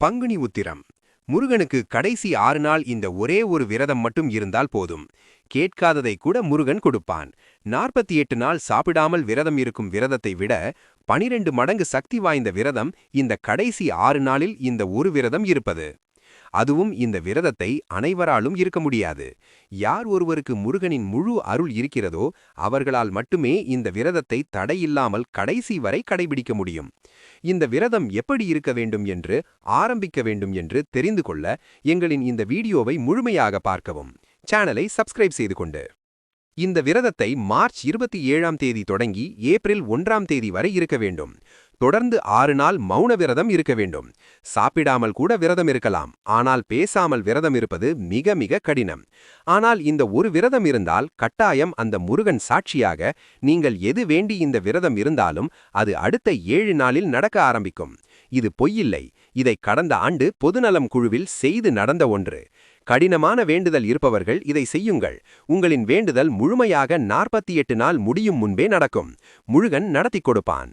பங்குனி உத்திரம். முருகனுக்கு கடைசி 6 நாள் இந்த ஒரே ஒரு விரதம் மட்டும் இருந்தால் போதும். கேட்காததை கூட முருகன் கொடுப்பான். 48 நாள் சாப்பிடாமல் விரதம் இருக்கும் விரதத்தை விட 12 மடங்கு சக்தி வாய்ந்த விரதம் இந்த கடைசி 6 நாளில் இந்த ஒரு விரதம் இருப்பது. அதுவும் இந்த விரதத்தை அனைவராலும் இருக்க முடியாது. யார் ஒருவருக்கு முருகனின் முழு அருள் இருக்கிறதோ அவர்களால் மட்டுமே இந்த விரதத்தை தடையில்லாமல் கடைசி வரை கடைபிடிக்க முடியும். இந்த விரதம் எப்படி இருக்க வேண்டும் என்று ஆரம்பிக்க வேண்டும் என்று தெரிந்து கொள்ள எங்களின் இந்த வீடியோவை முழுமையாக பார்க்கவும். சேனலை சப்ஸ்கிரைப் செய்து கொண்டு இந்த விரதத்தை மார்ச் 27ஆம் தேதி தொடங்கி ஏப்ரல் 1ஆம் தேதி வரை இருக்க வேண்டும். தொடர்ந்து 6 நாள் மௌன விரதம் இருக்க வேண்டும். சாப்பிடாமல் கூட விரதம் இருக்கலாம். ஆனால் பேசாமல் விரதம் இருப்பது மிக மிக கடினம். ஆனால் இந்த ஒரு விரதம் இருந்தால் கட்டாயம் அந்த முருகன் சாட்சியாக நீங்கள் எது வேண்டி இந்த விரதம் இருந்தாலும் அது அடுத்த 7 நாளில் நடக்க ஆரம்பிக்கும். இது பொய்யில்லை. இதை கடந்த ஆண்டு பொதுநலம் குழுவில் செய்து நடந்த ஒன்று. கடினமான வேண்டுதல் இருப்பவர்கள் இதை செய்யுங்கள். உங்களின் வேண்டுதல் முழுமையாக 48 நாள் முடியும் முன்பே நடக்கும். முருகன் நடத்தி கொடுப்பான்.